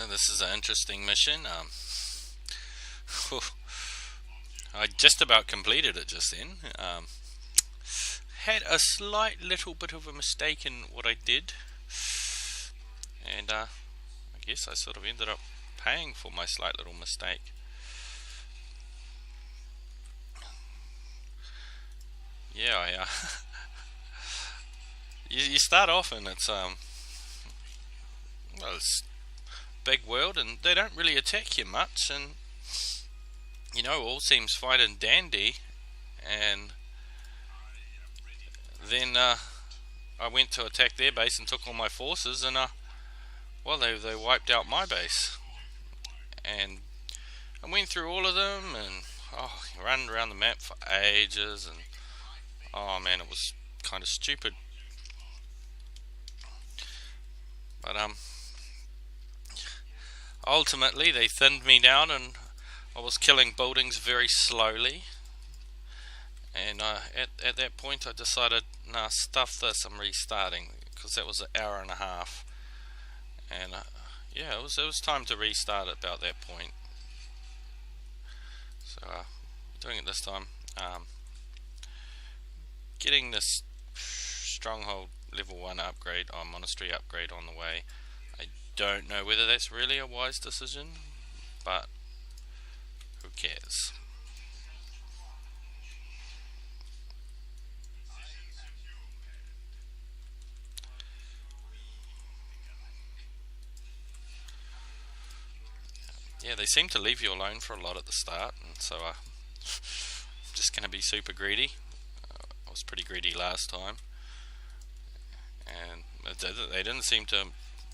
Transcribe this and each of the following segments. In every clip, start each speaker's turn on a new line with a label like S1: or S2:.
S1: This is an interesting mission. I just about completed it just then. Had a slight little bit of a mistake in what I did, and I guess I sort of ended up paying for my slight little mistake. Yeah, you start off and it's big world and they don't really attack you much, and all seems fine and dandy. And then I went to attack their base and took all my forces, and well, they wiped out my base. And I went through all of them and ran around the map for ages, and oh man, it was kind of stupid. But ultimately they thinned me down, and I was killing buildings very slowly. And at that point I decided, nah, stuff this, I'm restarting, because that was an hour and a half. And yeah, it was time to restart at about that point. So doing it this time. Getting this stronghold level 1 upgrade, or monastery upgrade on the way. I don't know whether that's really a wise decision, but who cares? Yeah, they seem to leave you alone for a lot at the start, and so I'm just going to be super greedy. I was pretty greedy last time, and they didn't seem to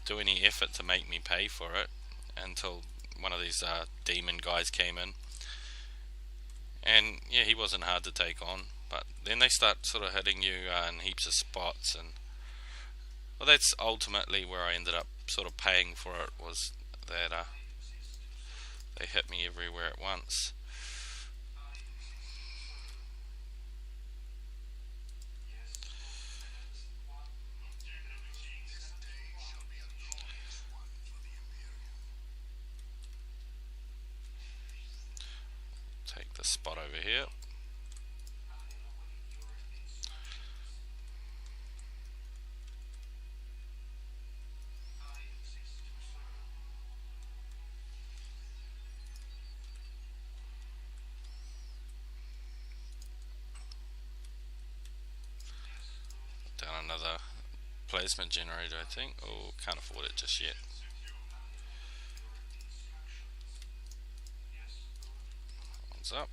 S1: do any effort to make me pay for it until one of these demon guys came in. And yeah, he wasn't hard to take on, but then they start sort of hitting you in heaps of spots, and well, that's ultimately where I ended up sort of paying for it, was that they hit me everywhere at once. Take the spot over here. Down another plasma generator, I think. Oh, can't afford it just yet. One's up.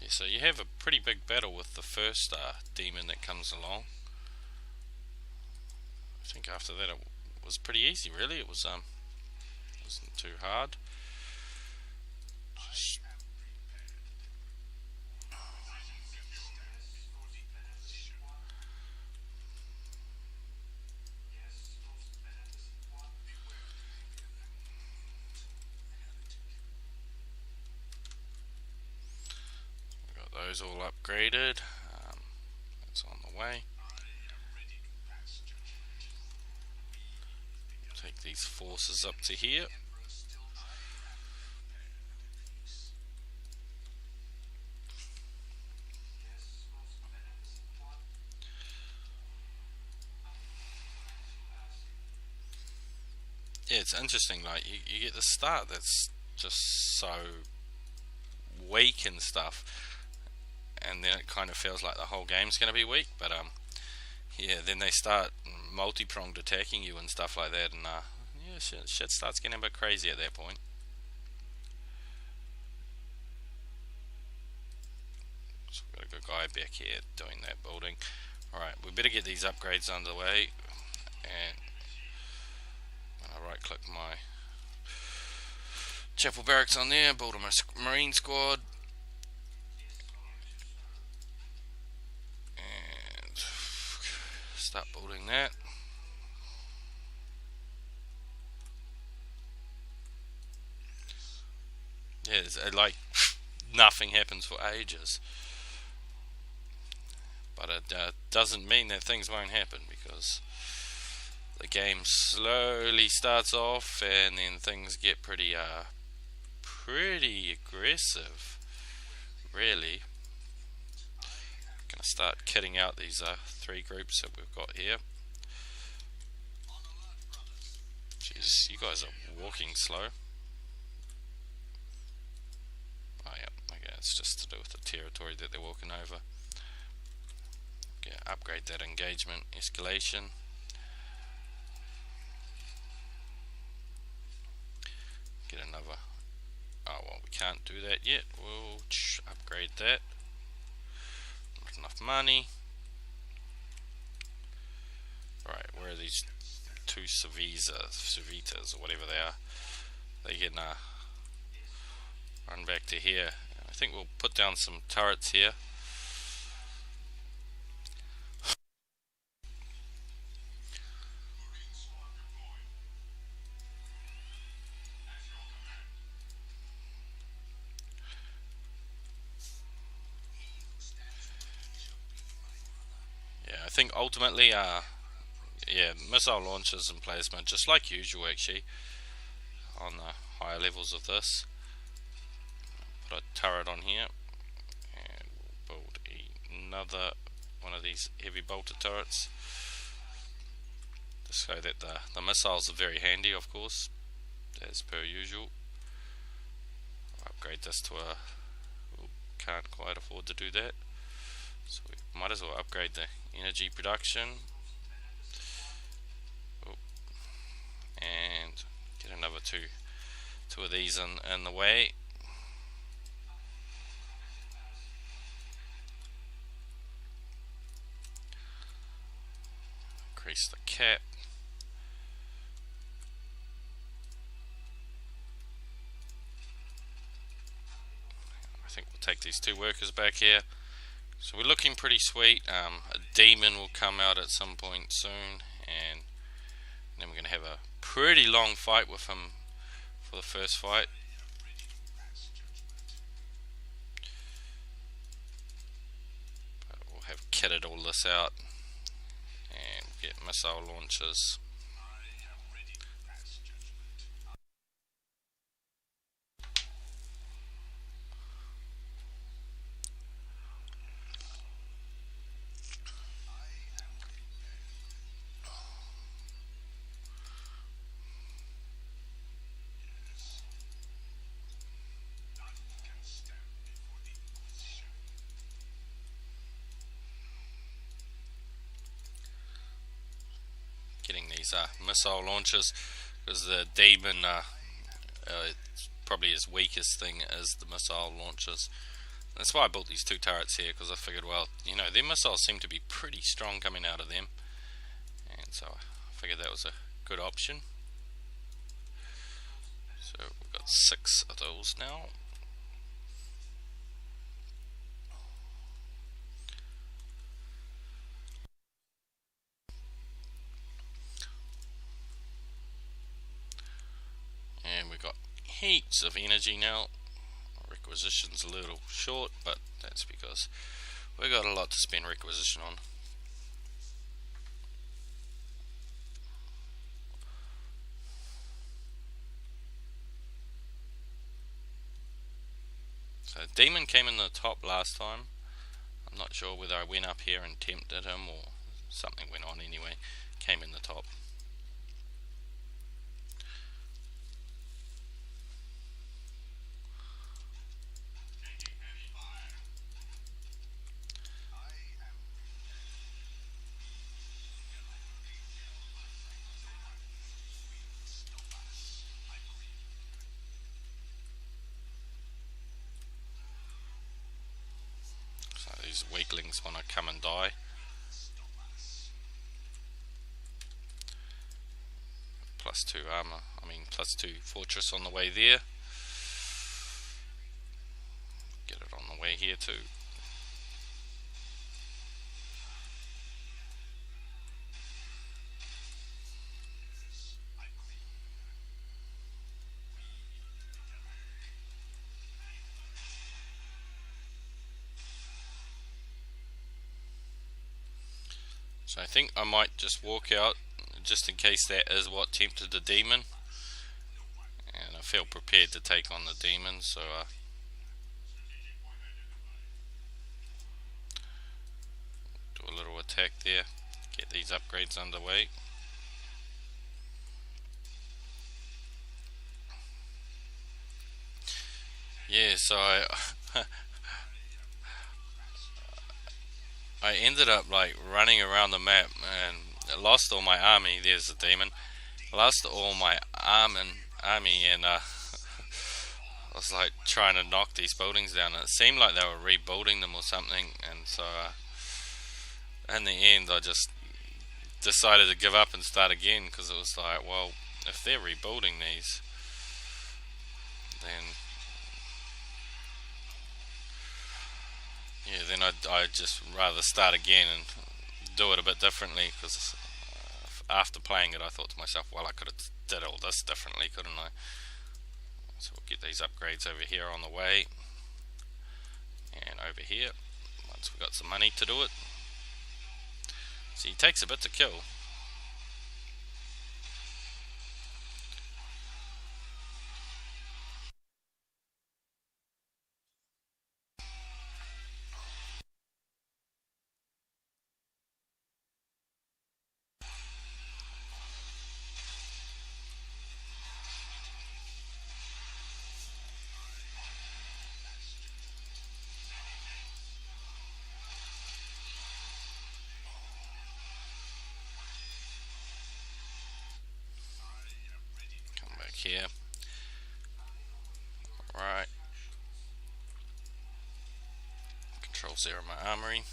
S1: Yeah, so you have a pretty big battle with the first demon that comes along. I think after that it was pretty easy, really. It wasn't too hard. Got those all upgraded. That's on the way. Take these forces up to here. Yeah, it's interesting. Like you get the start that's just so weak and stuff, and then it kind of feels like the whole game's going to be weak. But yeah, then they start multi-pronged attacking you and stuff like that, and yeah, shit starts getting a bit crazy at that point. So we've got a good guy back here doing that building. Alright, we better get these upgrades underway, and I'll right click my chapel barracks on there, build a marine squad, and start building that. It's like nothing happens for ages. But it doesn't mean that things won't happen, because the game slowly starts off and then things get pretty aggressive, really. Gonna start kitting out these 3 groups that we've got here. Jeez, you guys are walking slow. Oh yeah, okay, it's just to do with the territory that they're walking over. Okay, upgrade that engagement escalation. Get another. Oh well, we can't do that yet. We'll upgrade that. Not enough money. Right, where are these 2 Civitas or whatever they are? They can run back to here. I think we'll put down some turrets here. Yeah, I think ultimately, yeah, missile launchers and placement, just like usual actually, on the higher levels of this. Put a turret on here, and we'll build another one of these heavy bolter turrets, just so that the missiles are very handy, of course, as per usual. I'll upgrade this to a, can't quite afford to do that, so we might as well upgrade the energy production. And get another two of these in the way. Increase the cap. I think we'll take these 2 workers back here. So we're looking pretty sweet. A demon will come out at some point soon, and then we're going to have a pretty long fight with him for the first fight. But we'll have kitted all this out and get missile launchers. Getting these missile launchers, because the demon it's probably his weakest thing is the missile launchers. That's why I built these 2 turrets here, because I figured, well, you know, their missiles seem to be pretty strong coming out of them, and so I figured that was a good option. So we've got 6 of those now. And we've got heaps of energy now. Requisition's a little short, but that's because we've got a lot to spend requisition on. So Demon came in the top last time. I'm not sure whether I went up here and tempted him or something went on anyway. Came in the top. So these weaklings want to come and die. +2 armor, +2 fortress on the way there. Get it on the way here too. So I think I might just walk out, just in case that is what tempted the demon. And I feel prepared to take on the demon, so do a little attack there, get these upgrades underway. Yeah, so I ended up like running around the map and I lost all my army. There's the demon. I lost all my army and I was like trying to knock these buildings down. And it seemed like they were rebuilding them or something, and so in the end I just decided to give up and start again, because it was like, well, if they're rebuilding these, then yeah, then I'd just rather start again and do it a bit differently, because after playing it I thought to myself, well, I could have did all this differently, couldn't I? So we'll get these upgrades over here on the way, and over here once we've got some money to do it. See, it takes a bit to kill. Come back here. Right. Control 0 my armory.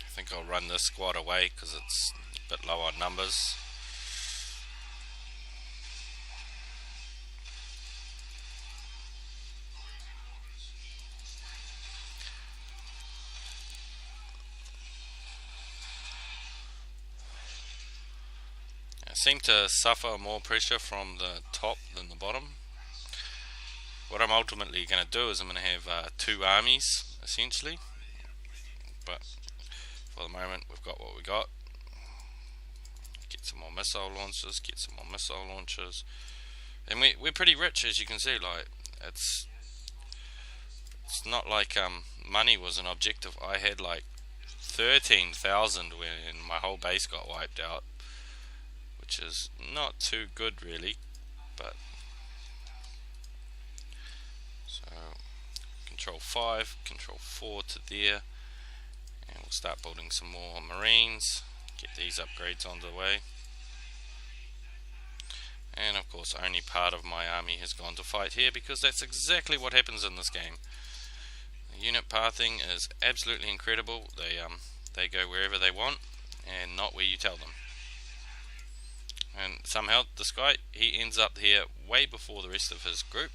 S1: I think I'll run this squad away because it's a bit low on numbers. I seem to suffer more pressure from the top than the bottom. What I'm ultimately going to do is I'm going to have 2 armies essentially, but for the moment we've got what we got. Get some more missile launchers, get some more missile launchers, and we're pretty rich, as you can see. Like, it's not like money was an objective. I had like 13,000 when my whole base got wiped out, which is not too good really. But so control 5, control 4 to there, and we'll start building some more marines, get these upgrades on the way. And of course only part of my army has gone to fight here, because that's exactly what happens in this game. The unit pathing is absolutely incredible. They go wherever they want and not where you tell them. And somehow this guy, he ends up here way before the rest of his group.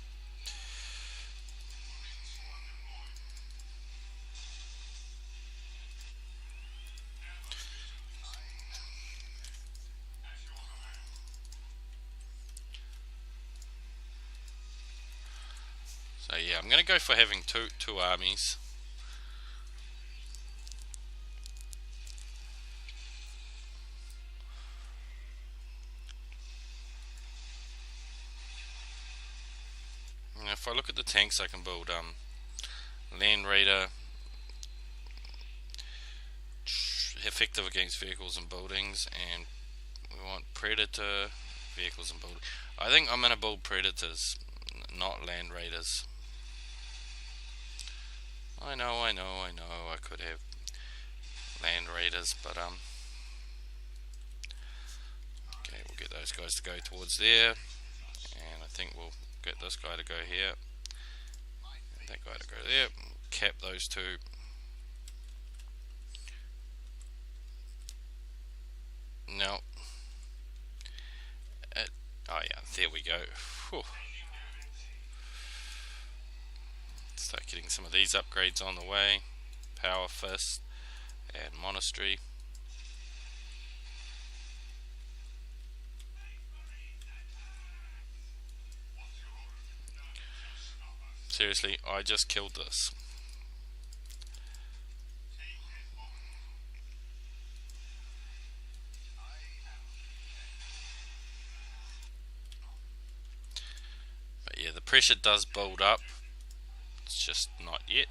S1: So yeah, I'm going to go for having two armies. And if I look at the tanks, I can build Land Raider, effective against vehicles and buildings, and we want Predator, vehicles and buildings. I think I'm going to build Predators, not Land Raiders. I know, I could have Land Raiders, but okay, we'll get those guys to go towards there, and I think we'll get this guy to go here, and that guy to go there. Cap those two. No. Oh yeah, there we go. Whew. Start getting some of these upgrades on the way. Power Fist, and monastery. Seriously, I just killed this. But yeah, the pressure does build up. It's just not yet.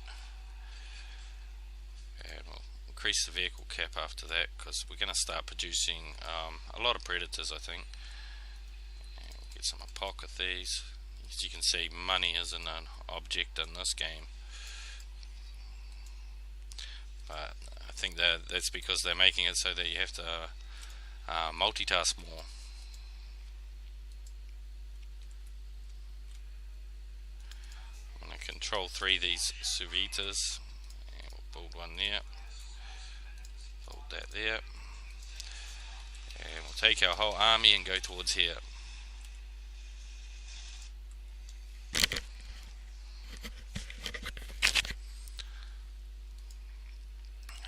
S1: And we'll increase the vehicle cap after that, because we're going to start producing a lot of predators, I think. And we'll get some apocathys. As you can see, money isn't an object in this game. But I think that's because they're making it so that you have to multitask more. I'm going to control 3 of these servitors, and we'll build one there, build that there, and we'll take our whole army and go towards here.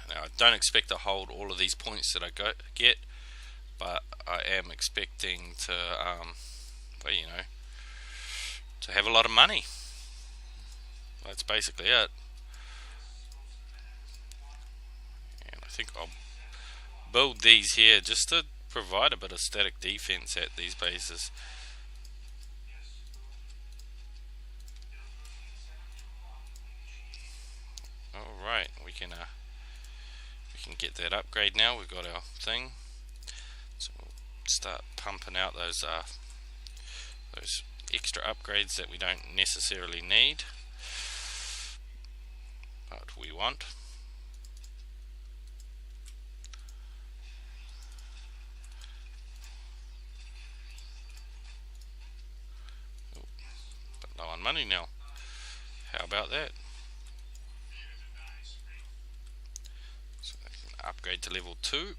S1: Now I don't expect to hold all of these points that I get, but I am expecting to, well, you know, to have a lot of money. That's basically it. And I think I'll build these here just to provide a bit of static defense at these bases. Alright, we can get that upgrade now. We've got our thing. So we'll start pumping out those extra upgrades that we don't necessarily need, but we want. But low on money now. How about that? So they can upgrade to level 2.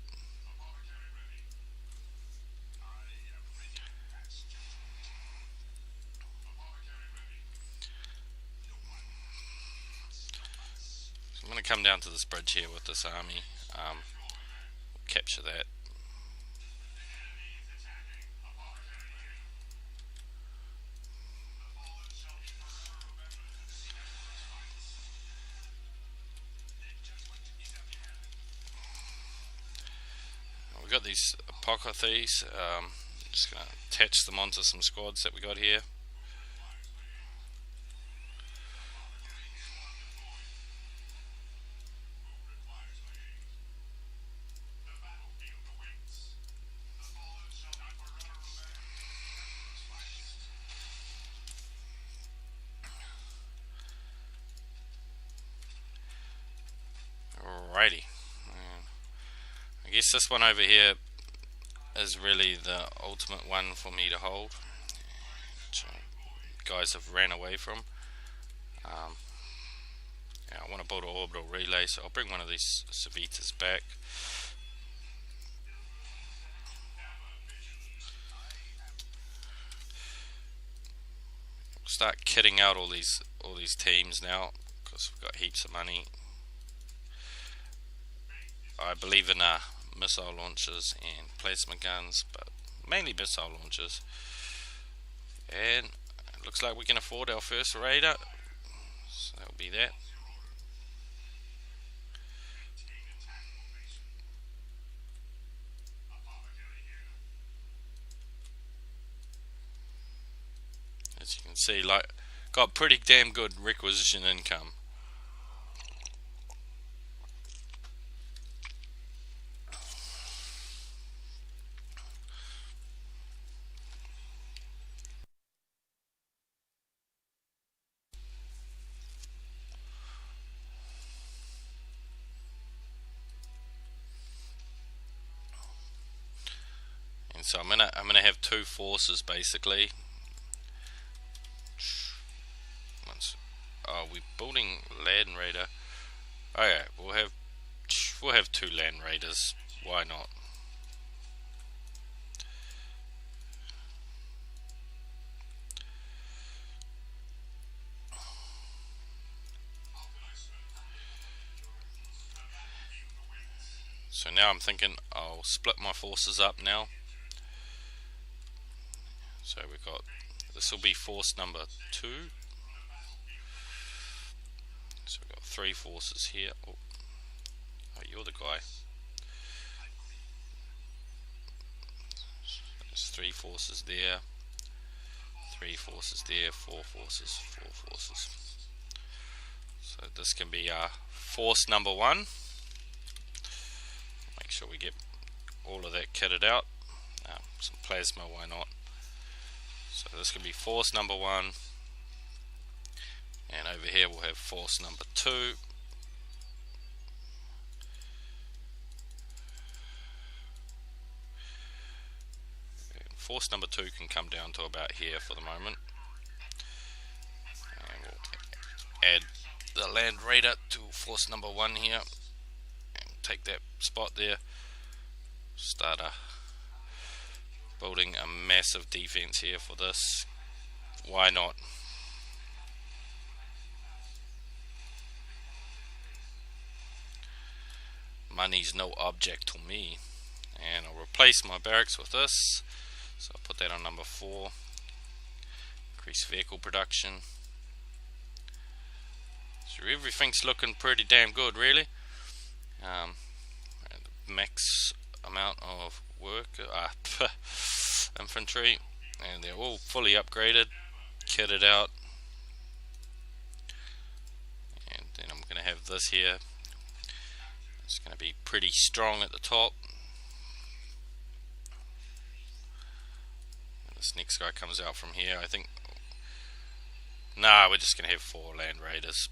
S1: I'm going to come down to this bridge here with this army. We'll capture that. We've got these apocathys. Just going to attach them onto some squads that we got here. Alrighty. I guess this one over here is really the ultimate one for me to hold, which guys have ran away from. Yeah, I want to build an orbital relay, so I'll bring one of these servitors back. We'll start kitting out all these teams now, because we've got heaps of money. I believe in missile launchers and plasma guns, but mainly missile launchers. And it looks like we can afford our first raider, so that'll be that. As you can see, like, got pretty damn good requisition income. And so I'm gonna have 2 forces basically. We're building land raider. Okay, we'll have 2 land raiders. Why not? So now I'm thinking I'll split my forces up now. So we've got, this will be force number 2. So we've got 3 forces here. Oh, you're the guy. There's 3 forces there, 3 forces there, 4 forces, 4 forces. So this can be force number 1. Make sure we get all of that kitted out. Some plasma, why not? So this can be force number 1, and over here we'll have force number 2. And force number 2 can come down to about here for the moment. And we'll add the land raider to force number 1 here, and take that spot there. Start building a massive defense here for this. Why not? Money's no object to me. And I'll replace my barracks with this. So I'll put that on number 4. Increase vehicle production. So everything's looking pretty damn good, really. Max amount of work, infantry, and they're all fully upgraded, kitted out. And then I'm going to have this here. It's going to be pretty strong at the top. And this next guy comes out from here, I think. Nah, we're just going to have 4 land raiders.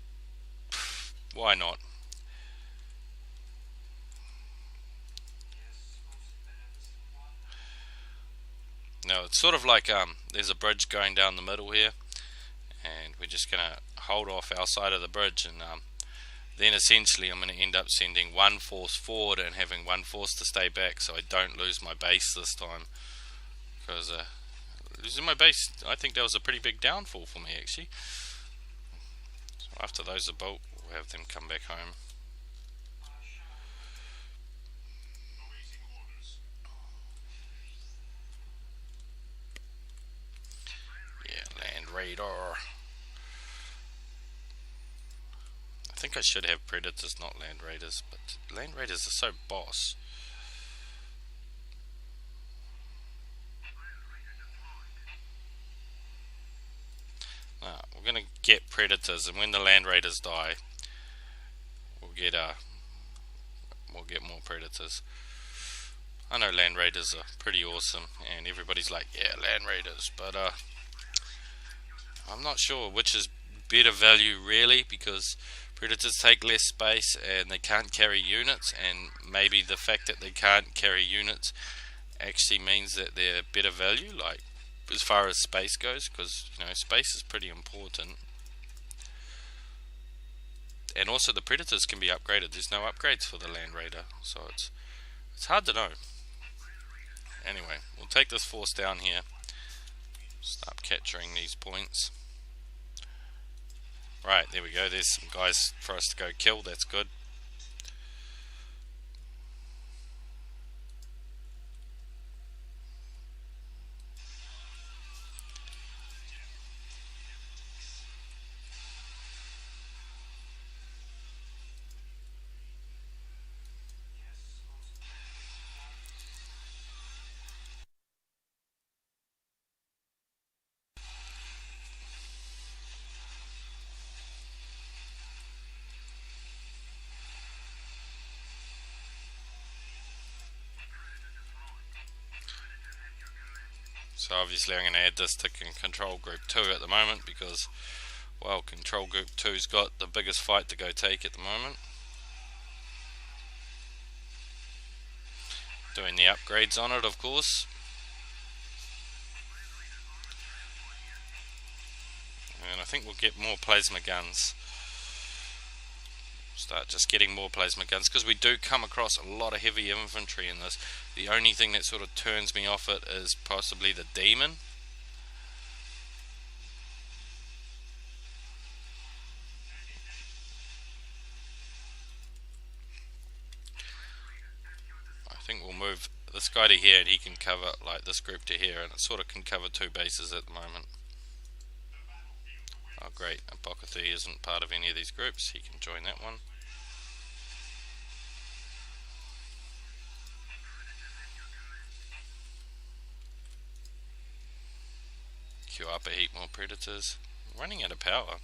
S1: Why not? No, it's sort of like there's a bridge going down the middle here, and we're just going to hold off our side of the bridge, and then essentially I'm going to end up sending 1 force forward and having 1 force to stay back, so I don't lose my base this time. Because losing my base, I think that was a pretty big downfall for me, actually. So after those are built, we'll have them come back home. Radar. I think I should have predators, not land raiders, but land raiders are so boss. We're gonna get predators, and when the land raiders die, we'll get more predators. I know land raiders are pretty awesome, and everybody's like, yeah, land raiders, but I'm not sure which is better value really, because predators take less space and they can't carry units, and maybe the fact that they can't carry units actually means that they're better value, like as far as space goes, because you know, space is pretty important. And also the predators can be upgraded. There's no upgrades for the land raider, so it's hard to know. Anyway, we'll take this force down here, start capturing these points. Right, there we go, there's some guys for us to go kill, that's good. So obviously I'm going to add this to control group 2 at the moment, because, well, control group 2's got the biggest fight to go take at the moment. Doing the upgrades on it, of course. And I think we'll get more plasma guns. Start just getting more plasma guns, because we do come across a lot of heavy infantry in this. The only thing that sort of turns me off it is possibly the demon. this guy to here, and he can cover like this group to here, and it sort of can cover 2 bases at the moment. Oh great, Apocryphy isn't part of any of these groups, he can join that one. Queue up a heap more predators. Running out of power.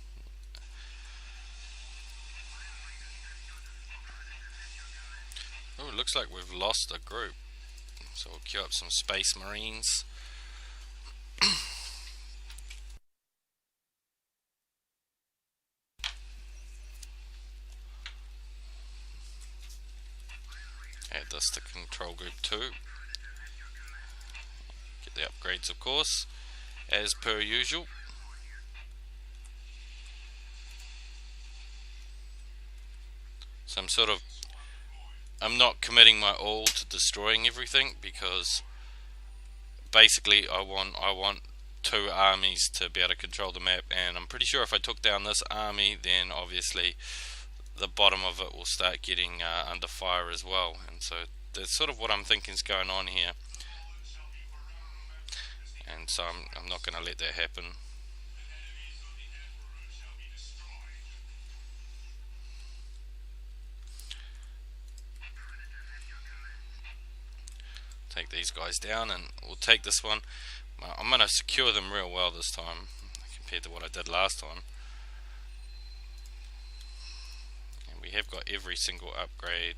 S1: Oh, it looks like we've lost a group. So we'll queue up some Space Marines. Add this to Control Group 2. Get the upgrades, of course, as per usual. So I'm not committing my all to destroying everything, because basically I want 2 armies to be able to control the map, and I'm pretty sure if I took down this army, then obviously the bottom of it will start getting under fire as well, and so that's sort of what I'm thinking is going on here, and so I'm not going to let that happen. Take these guys down, and we'll take this one. I'm going to secure them real well this time compared to what I did last time. And we have got every single upgrade.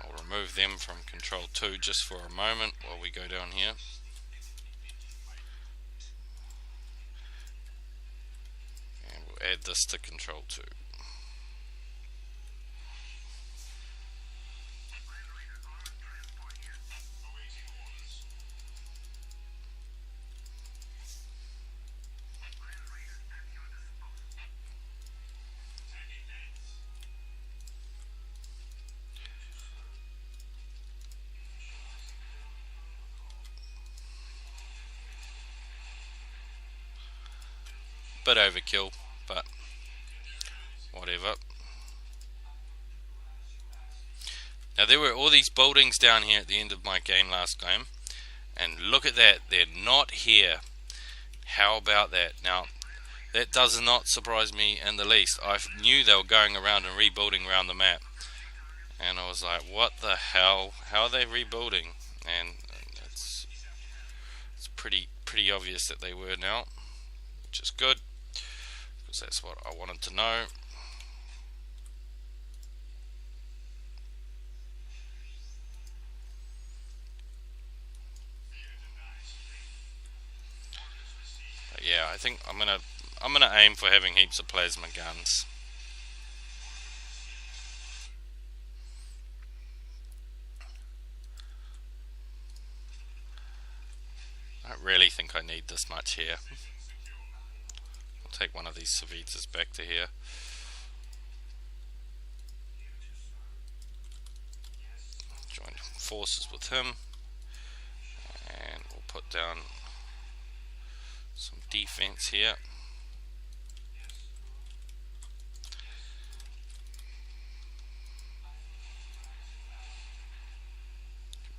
S1: I'll remove them from Control 2 just for a moment while we go down here. And we'll add this to Control 2. Bit overkill, but whatever. Now there were all these buildings down here at the end of my game last game, and look at that, they're not here. How about that? Now that does not surprise me in the least. I knew they were going around and rebuilding around the map, and I was like, what the hell, how are they rebuilding? And it's pretty obvious that they were now, which is good, because that's what I wanted to know. But yeah, I think I'm gonna aim for having heaps of plasma guns. I don't really think I need this much here. I'll take one of these Civitas back to here. Join forces with him, and we'll put down some defense here.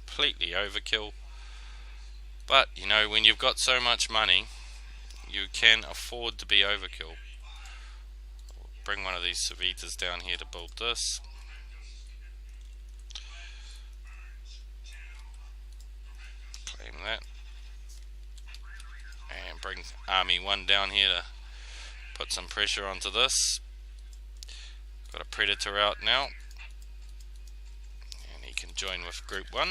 S1: Completely overkill, but you know, when you've got so much money, you can afford to be overkill. We'll bring one of these Civitas down here to build this. Claim that. And bring Army 1 down here to put some pressure onto this. Got a Predator out now, and he can join with Group 1.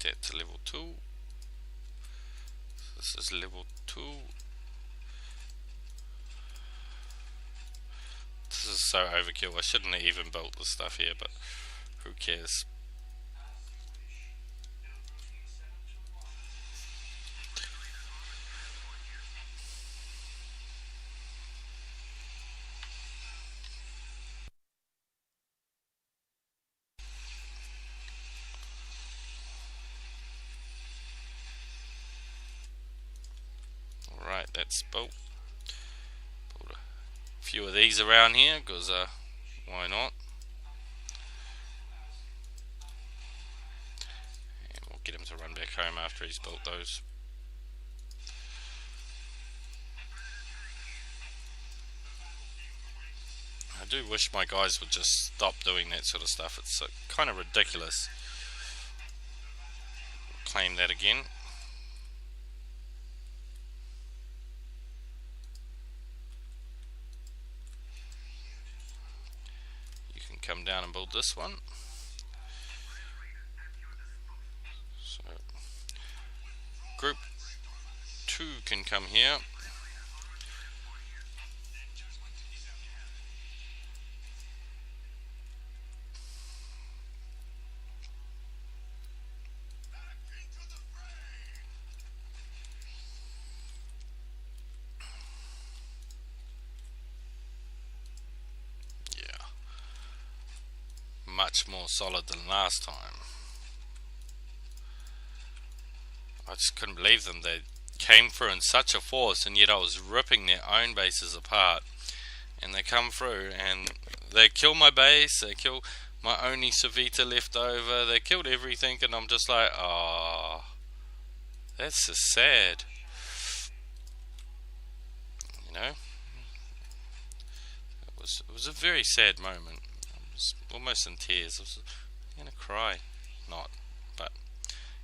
S1: That to level 2. This is level 2. This is is so overkill. I shouldn't have even built this stuff here, but who cares? Alright, that's built. Put a few of these around here, because why not? And we'll get him to run back home after he's built those. I do wish my guys would just stop doing that sort of stuff. It's kind of ridiculous. Claim that again. You can come down and build this one. So group 2 can come here. Much more solid than last time. I just couldn't believe them. They came through in such a force, and yet I was ripping their own bases apart. And they come through and they kill my base, they kill my only Savita left over, they killed everything, and I'm just like, oh, that's just sad. You know? It was a very sad moment. I was almost in tears. I was gonna cry. Not, but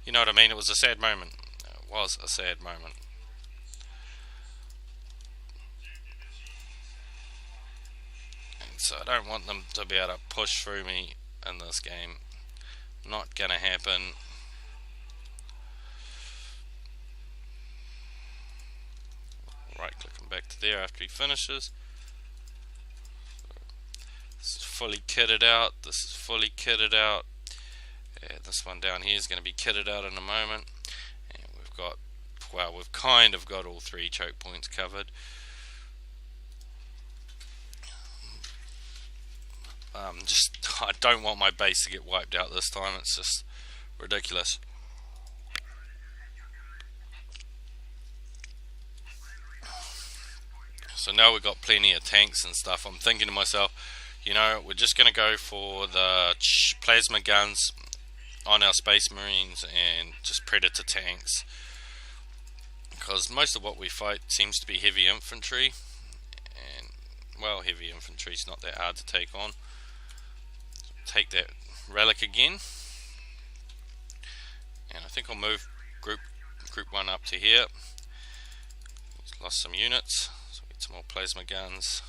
S1: you know what I mean. It was a sad moment. It was a sad moment. And so I don't want them to be able to push through me in this game. Not gonna happen. Right click him back to there after he finishes. This is fully kitted out. This is fully kitted out. Yeah, this one down here is going to be kitted out in a moment. And we've got, well, we've kind of got all 3 choke points covered. I don't want my base to get wiped out this time. It's just ridiculous. So now we've got plenty of tanks and stuff. I'm thinking to myself, you know, we're just going to go for the plasma guns on our Space Marines and just Predator tanks, because most of what we fight seems to be heavy infantry, and well, heavy infantry is not that hard to take on. Take that relic again, and I think I'll move group 1 up to here. Lost some units, so we get some more plasma guns.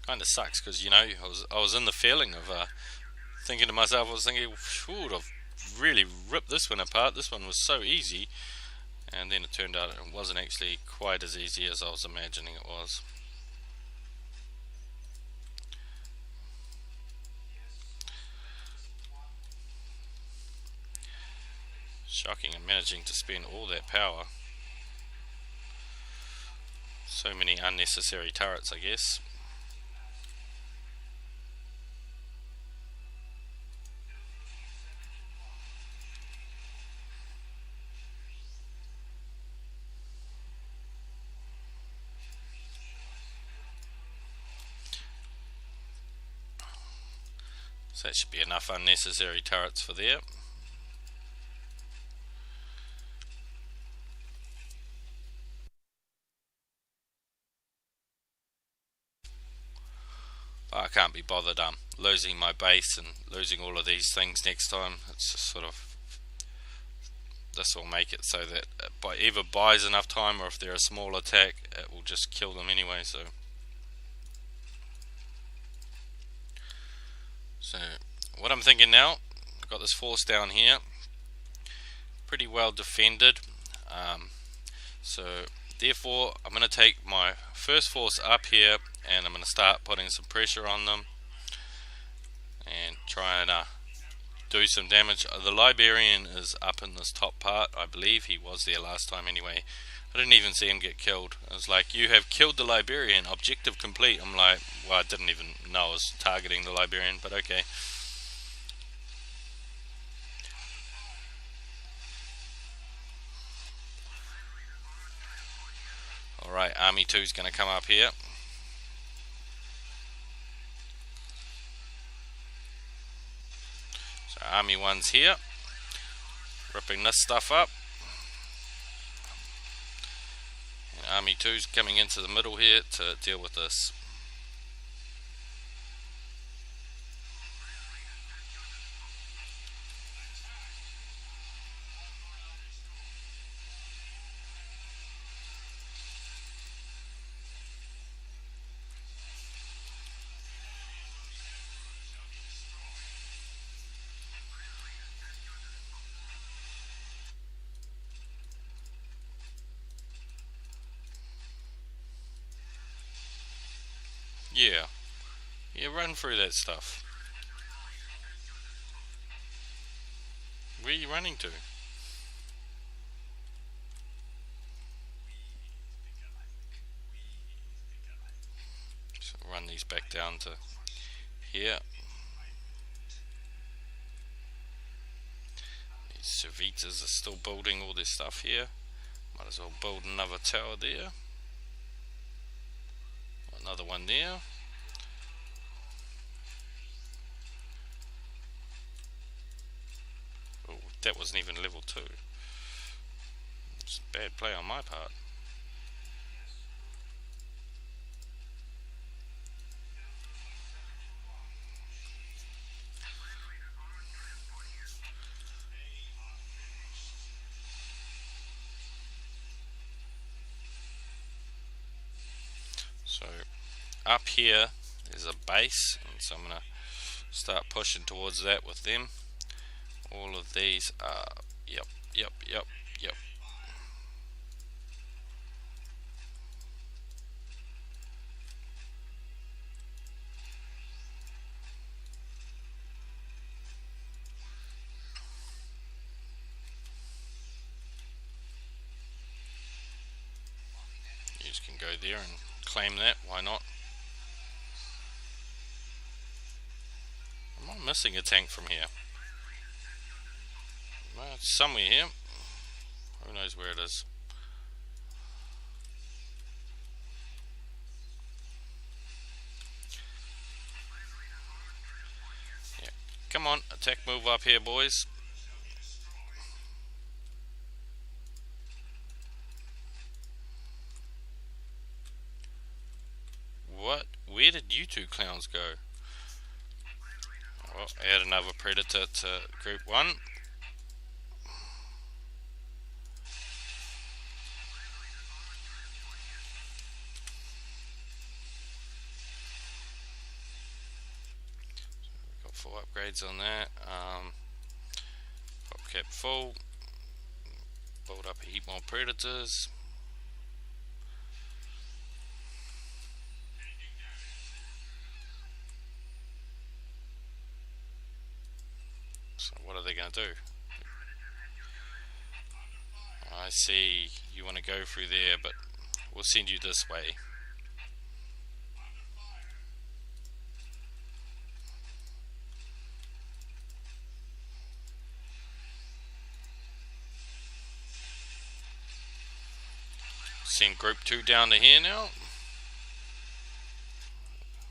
S1: Kind of sucks, because you know, I was in the feeling of thinking to myself, I was thinking, I've really ripped this one apart. This one was so easy, and then it turned out it wasn't actually quite as easy as I was imagining it was. Shocking, I'm managing to spend all that power. So many unnecessary turrets, I guess. So that should be enough unnecessary turrets for there. I can't be bothered losing my base and losing all of these things next time. It's just sort of, this will make it so that it either buys enough time, or if they're a small attack, it will just kill them anyway. So what I'm thinking now, I've got this force down here. pretty well defended. So therefore I'm going to take my first force up here and I'm going to start putting some pressure on them and try and do some damage. The Liberian is up in this top part. I believe he was there last time anyway. I didn't even see him get killed. It was like, you have killed the Liberian, objective complete. I'm like, well, I didn't even know I was targeting the Liberian, but okay. Alright, Army 2 is going to come up here. So Army 1's here, ripping this stuff up. And Army 2's coming into the middle here to deal with this. Yeah, run through that stuff. Where are you running to? So run these back down to here. These Servitas are still building all this stuff here. Might as well build another tower there. Another one there. Oh, that wasn't even level 2. It's a bad play on my part. So up here is a base, and so I'm going to start pushing towards that with them. All of these are, yep. You just can go there and claim that, why not? Am I missing a tank from here? Well, it's somewhere here. Who knows where it is? Yeah, come on, attack move up here, boys. What? Where did you two clowns go? Well, add another predator to group 1. We've got 4 upgrades on that. Pop cap full. Build up a heap more predators. So what are they going to do? I see you want to go through there, but we'll send you this way. Send group 2 down to here now. Are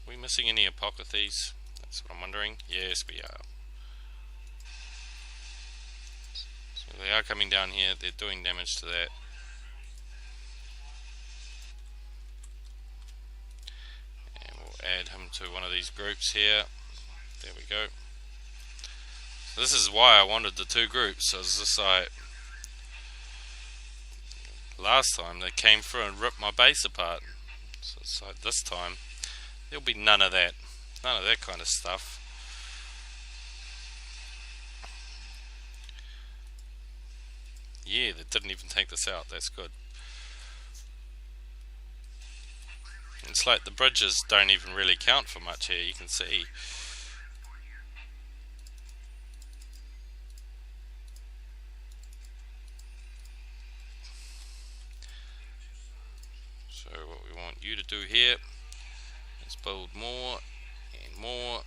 S1: we missing any apotheoses? That's what I'm wondering. Yes, we are. So they are coming down here. They're doing damage to that. And we'll add him to one of these groups here. There we go. So this is why I wanted the 2 groups. So it's just like last time they came through and ripped my base apart. So it's like this time there'll be none of that. None of that kind of stuff. Yeah, they didn't even take this out. That's good. It's like the bridges don't even really count for much here, you can see. So what we want you to do here is build more and more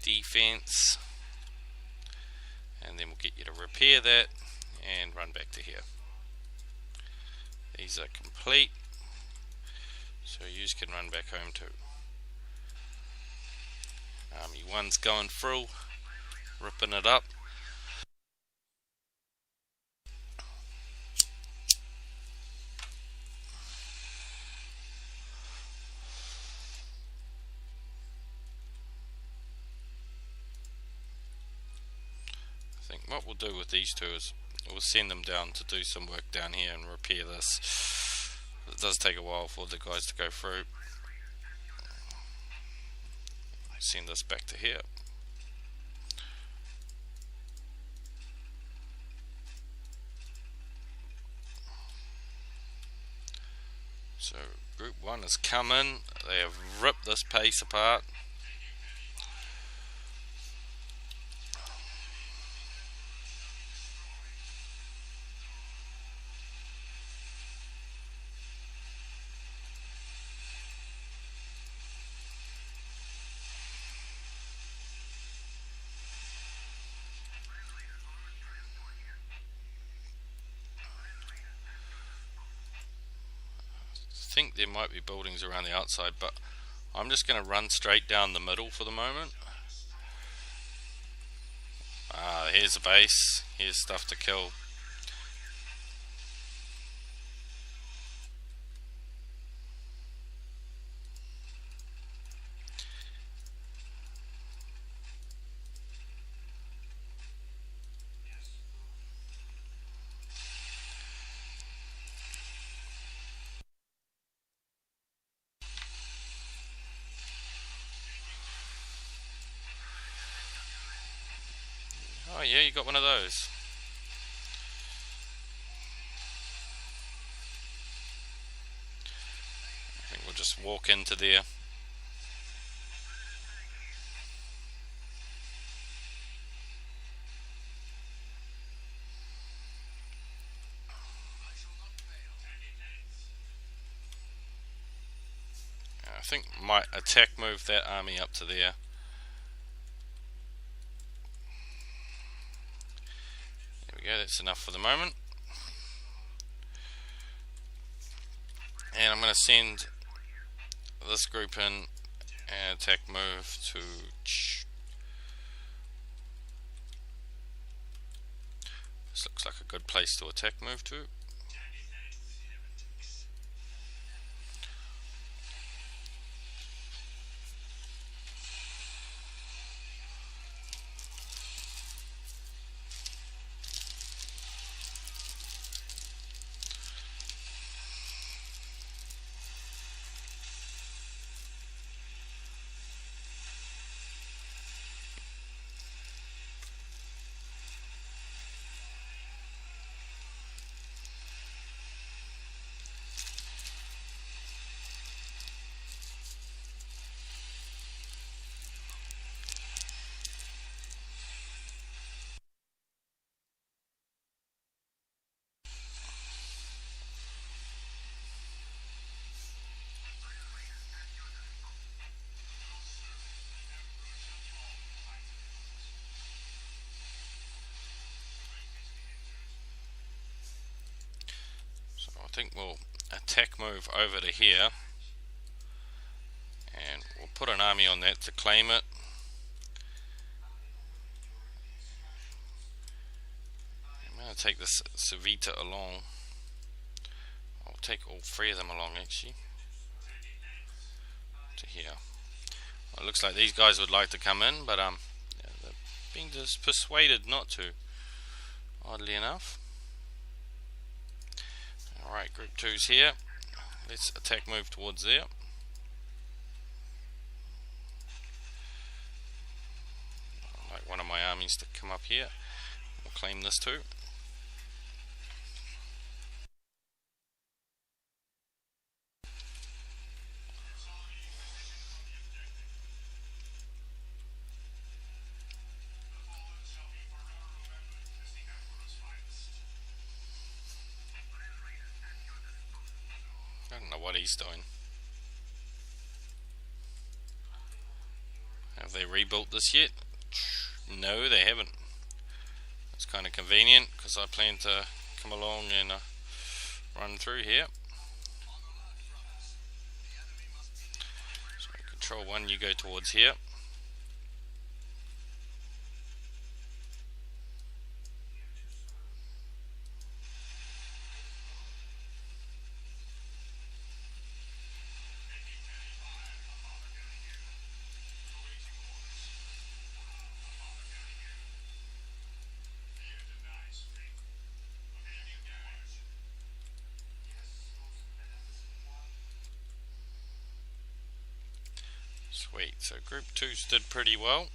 S1: defense, and then we'll get you to repair that and run back to here. These are complete, so you can run back home too. Army 1's going through, ripping it up. I think what we'll do with these two is we'll send them down to do some work down here and repair this. It does take a while for the guys to go through. Send this back to here. So group 1 has come in, they have ripped this base apart. I think there might be buildings around the outside, but I'm just going to run straight down the middle for the moment. Here's a base, here's stuff to kill. Oh yeah, you got one of those. I think we'll just walk into there. I think might attack move that army up to there. There we go, that's enough for the moment. And I'm going to send this group in and attack move to this looks like a good place to attack move to. I think we'll attack move over to here and we'll put an army on that to claim it. I'm going to take this Savita along. I'll take all 3 of them along actually to here. Well, it looks like these guys would like to come in, but yeah, they're being just persuaded not to, oddly enough. Alright, group 2's here. Let's attack move towards there. I'd like one of my armies to come up here. We'll claim this too. he's doing. Have they rebuilt this yet? No, they haven't. It's kind of convenient because I plan to come along and run through here. So control 1, you go towards here. Sweet, so group 2's did pretty well.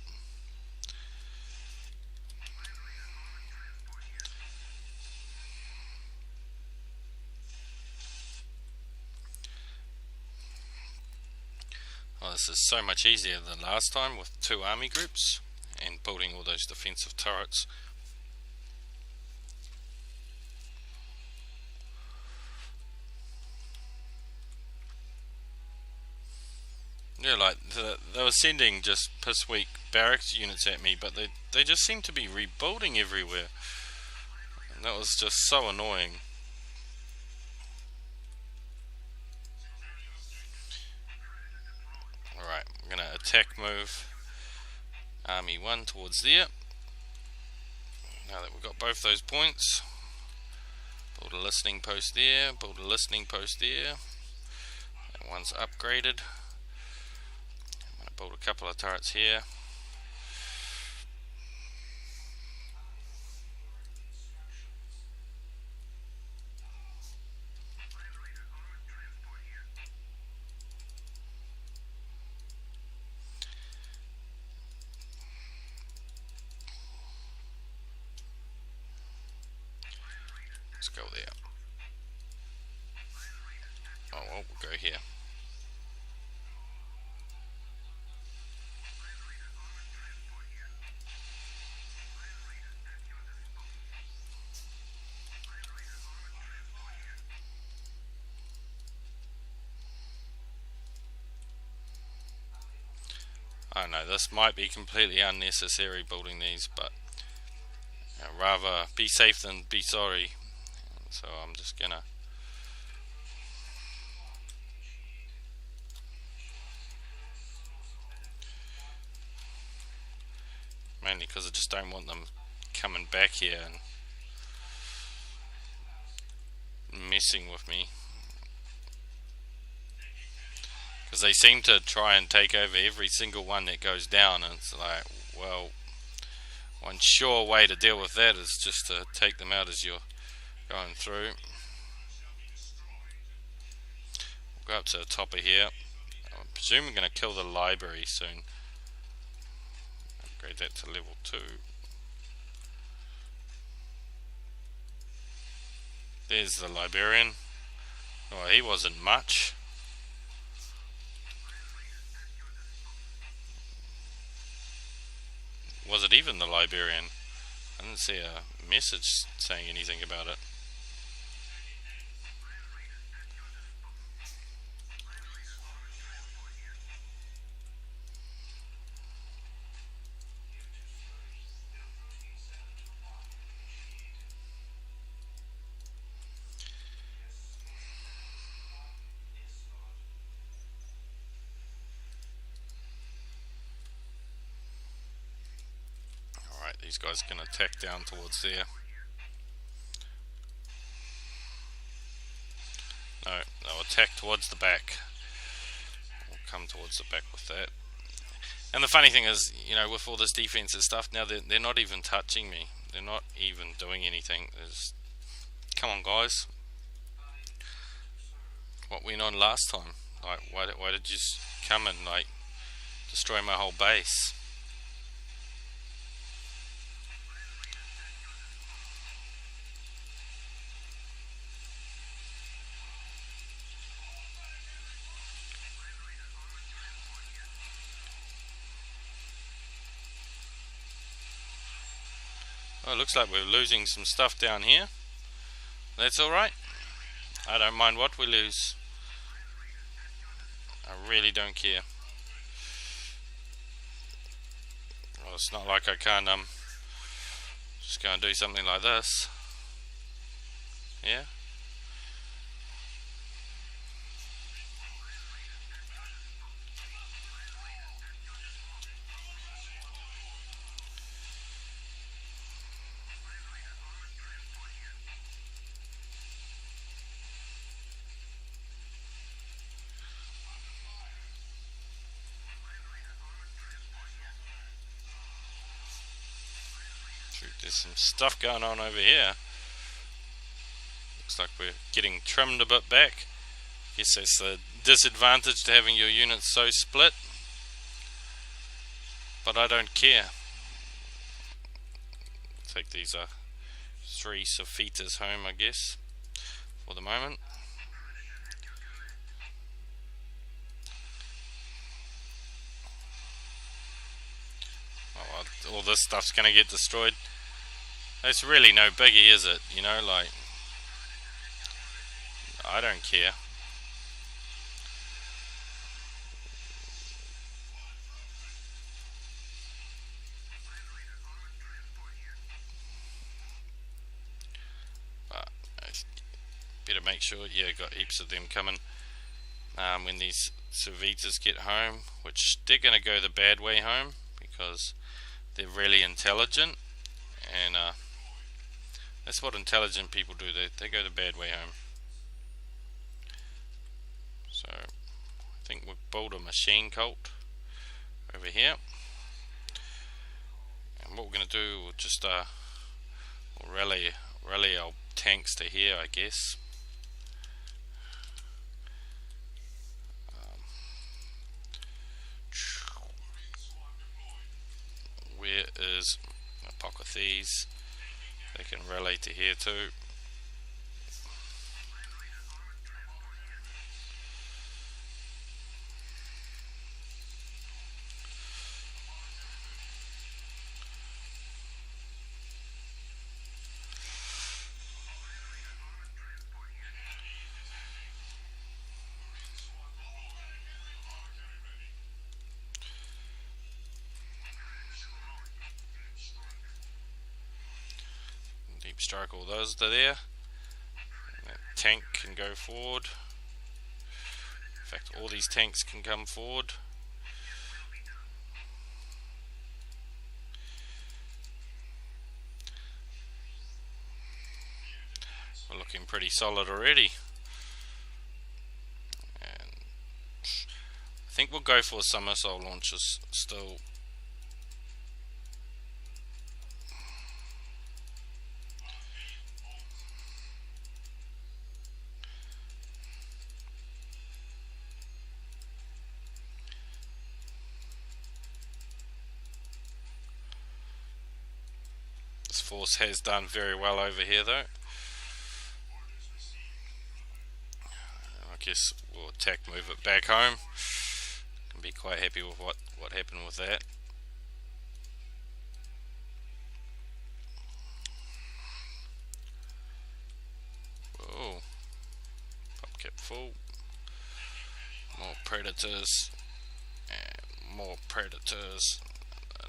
S1: Well, this is so much easier than last time with 2 army groups and building all those defensive turrets. Yeah, like they were sending just piss weak barracks units at me, but they just seem to be rebuilding everywhere, and that was just so annoying. Alright, I'm gonna attack move Army 1 towards there. Now that we've got both those points, build a listening post there, build a listening post there. That one's upgraded. Build a couple of turrets here. Let's go there. Oh well, we'll go here. I know this might be completely unnecessary building these, but rather be safe than be sorry. So I'm just gonna mainly because I just don't want them coming back here and messing with me, because they seem to try and take over every single one that goes down, and it's like, well, one sure way to deal with that is just to take them out as you're going through. We'll go up to the top of here. I presume we're going to kill the library soon. Upgrade that to level 2. There's the librarian. Oh, he wasn't much. Was it even the librarian? I didn't see a message saying anything about it. These guys can attack down towards there. No, they'll attack towards the back. We'll come towards the back with that. And the funny thing is, you know, with all this defensive stuff, now they're not even touching me. They're not even doing anything. Come on, guys. What went on last time? Like, why did you come and like destroy my whole base? Oh, it looks like we're losing some stuff down here. That's alright. I don't mind what we lose. I really don't care. Well, it's not like I can't just go and do something like this. Yeah. There's some stuff going on over here. Looks like we're getting trimmed a bit back. Guess that's the disadvantage to having your units so split. But I don't care. Take these 3 Sophitas home, I guess, for the moment. Oh, well, all this stuff's going to get destroyed. It's really no biggie, is it? You know, like, I don't care. But better make sure, yeah, got heaps of them coming when these Civitas get home, which they're going to go the bad way home because they're really intelligent, and that's what intelligent people do. They go the bad way home. So I think we've built a machine cult over here, and what we're going to do, we'll just we'll rally our tanks to here, I guess. Where is Apocathese? They can rally to here too. Deep strike all those to there. That tank can go forward. In fact, all these tanks can come forward. We're looking pretty solid already. And I think we'll go for some missile launches still. This force has done very well over here though. I guess we'll attack, move it back home. Can be quite happy with what happened with that. Whoa. Pop cap full. More predators. And more predators.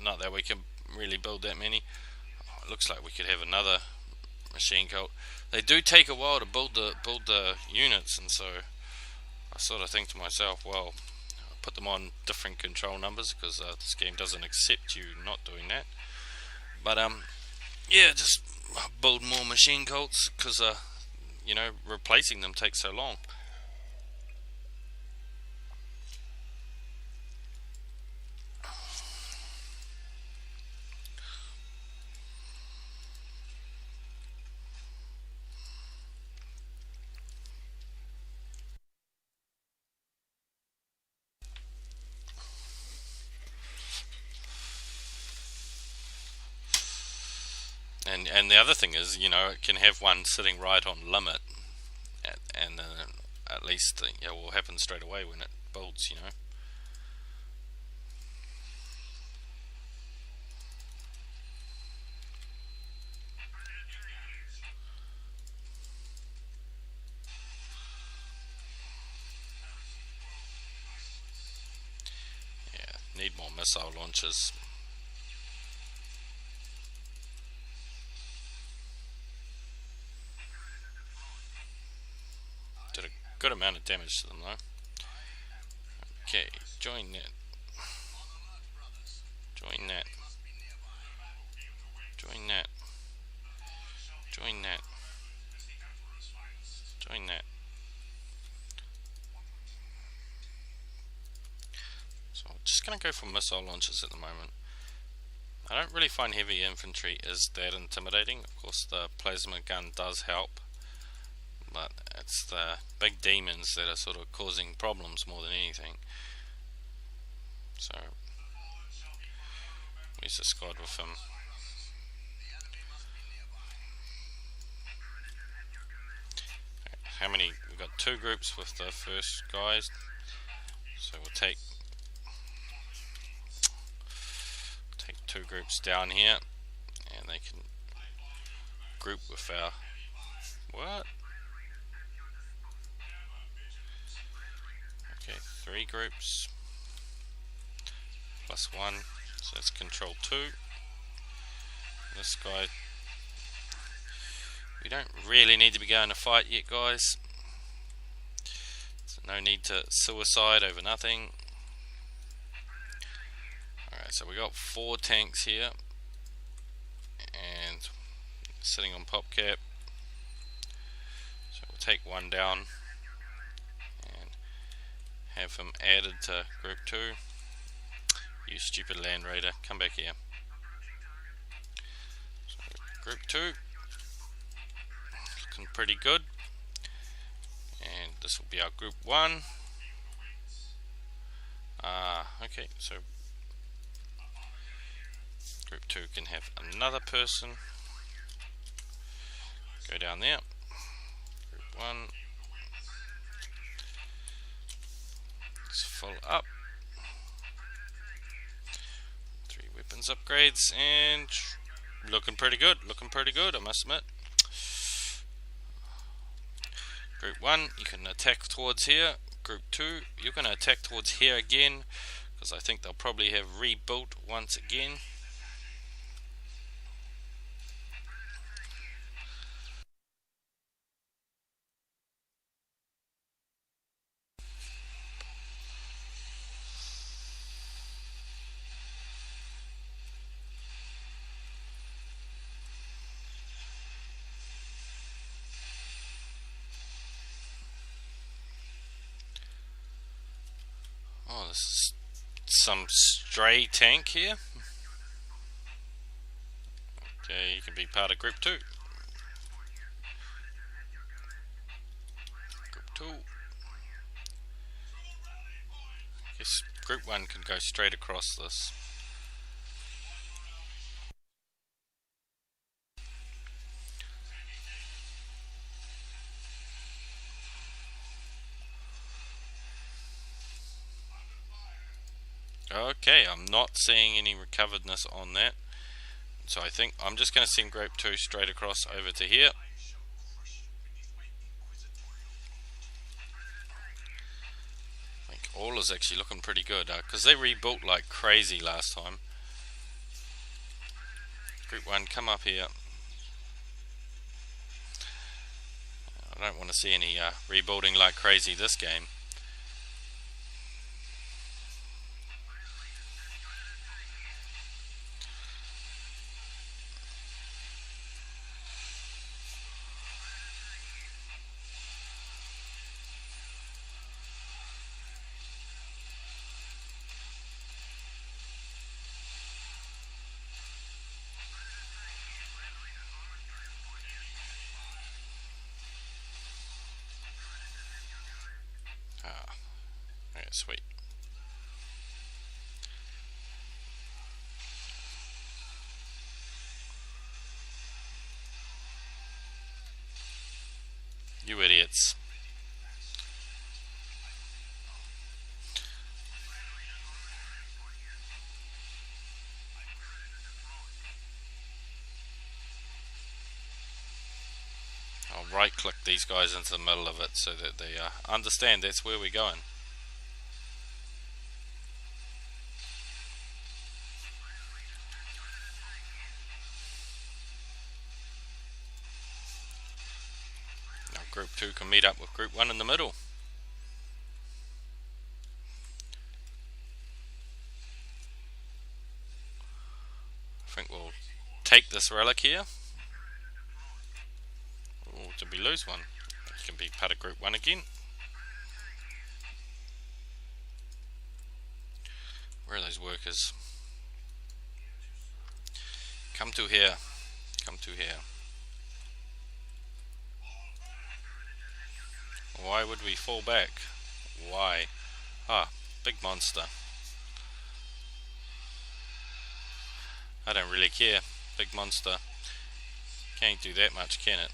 S1: Not that we can really build that many. It looks like we could have another machine cult. They do take a while to build the units, and so I sort of think to myself, well, I'll put them on different control numbers because this game doesn't accept you not doing that. But yeah, just build more machine cults because you know, replacing them takes so long. And the other thing is, you know, it can have one sitting right on limit, and at least yeah, will happen straight away when it builds, you know. more missile launchers. Did a good amount of damage to them though. Okay, join that. Join that. Join that. Join that. Join that. So I'm just going to go for missile launchers at the moment. I don't really find heavy infantry is that intimidating. Of course the plasma gun does help, but it's the big demons that are sort of causing problems more than anything. So where's the squad with him? How many? We've got 2 groups with the first guys, so we'll take 2 groups down here, and they can group with our what? Okay, 3 groups plus 1, so that's control 2. This guy, we don't really need to be going to fight yet, guys. So no need to suicide over nothing. Alright, so we got 4 tanks here, and sitting on PopCap. So we'll take 1 down and have him added to group 2. You stupid land raider, come back here. So group 2, looking pretty good, and this will be our group 1. Okay, so group 2 can have another person go down there. Group 1 is full up. 3 weapons upgrades, and looking pretty good, I must admit. Group 1, you can attack towards here. Group 2, you're going to attack towards here again, because I think they'll probably have rebuilt once again. Oh, this is some stray tank here. Okay, you can be part of group 2. Group 2. Yes, group 1 can go straight across this. Okay, I'm not seeing any recoveredness on that, so I think I'm just going to send group 2 straight across over to here. I think all is actually looking pretty good, because they rebuilt like crazy last time. Group 1, come up here. I don't want to see any rebuilding like crazy this game. Yeah, sweet. You idiots. I'll right click these guys into the middle of it so that they understand that's where we're going. can meet up with Group 1 in the middle. I think we'll take this relic here. Oh, did we lose one? It can be part of Group 1 again. Where are those workers? Come to here. Come to here. Why would we fall back? Why? Ah, big monster. I don't really care. Big monster. Can't do that much, can it?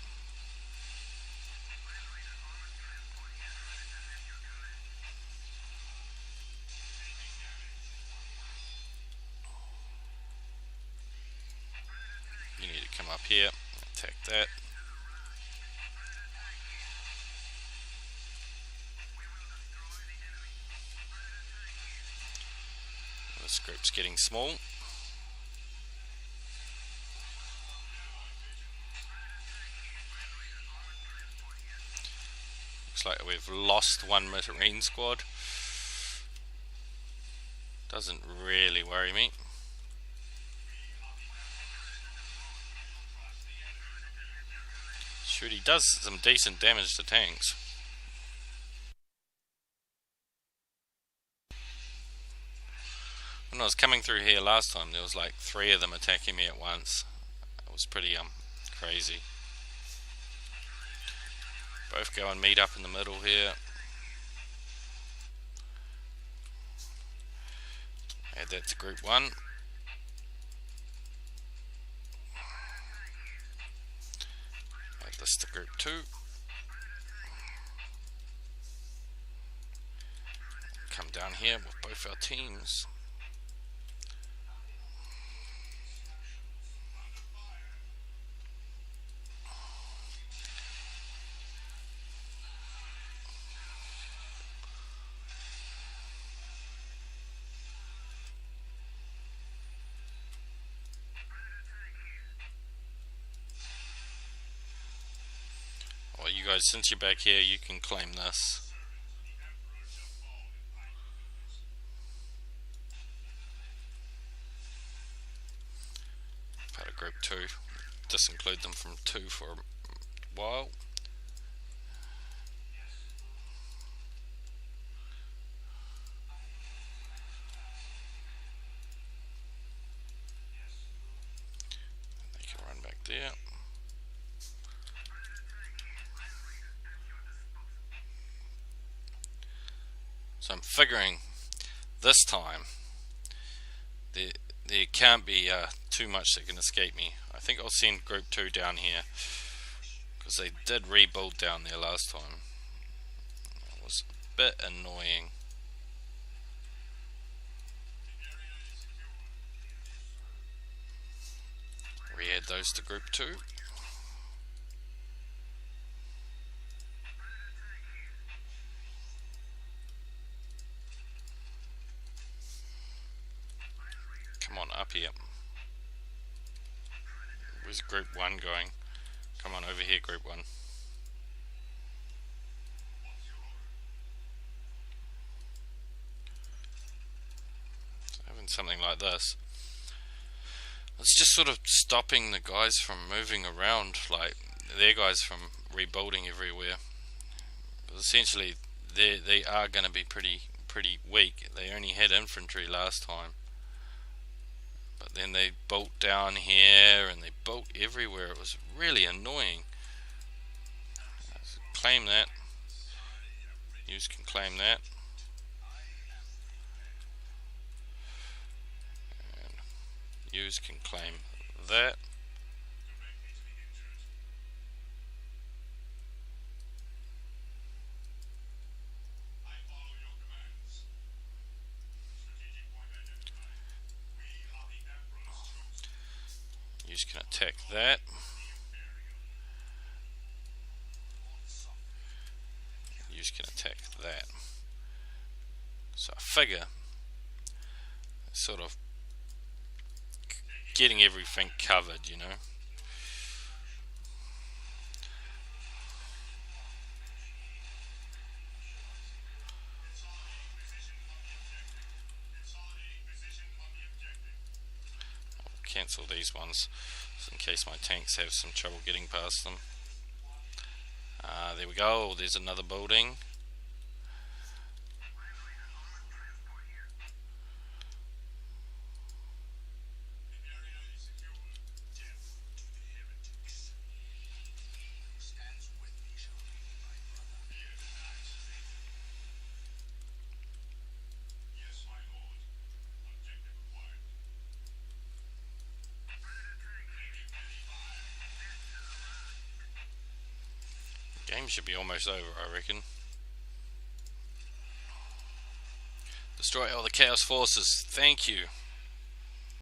S1: You need to come up here, attack that. This group's getting small. Looks like we've lost one Marine squad. Doesn't really worry me. Shoot, he does some decent damage to tanks. When I was coming through here last time, there was like 3 of them attacking me at once. It was pretty crazy. Both go and meet up in the middle here. Add that to Group 1. Add this to Group 2. Come down here with both our teams. Well, you guys, since you're back here, you can claim this. Part of Group 2. Disinclude them from 2 for a while. They can run back there. So I'm figuring this time there can't be too much that can escape me. I think I'll send Group 2 down here because they did rebuild down there last time. It was a bit annoying. Re-add those to Group 2. Come on, up here. Where's Group 1 going? Come on, over here, Group 1. So having something like this, it's just sort of stopping the guys from moving around, like their guys from rebuilding everywhere. But essentially, they are going to be pretty weak. They only had infantry last time. But then they built down here and they built everywhere. It was really annoying. Claim that. You can claim that. And you can claim that. You can attack that. You can attack that. So I figure sort of getting everything covered, you know. cancel these ones, so in case my tanks have some trouble getting past them. There we go, there's another building. Game should be almost over, I reckon. Destroy all the Chaos Forces. Thank you.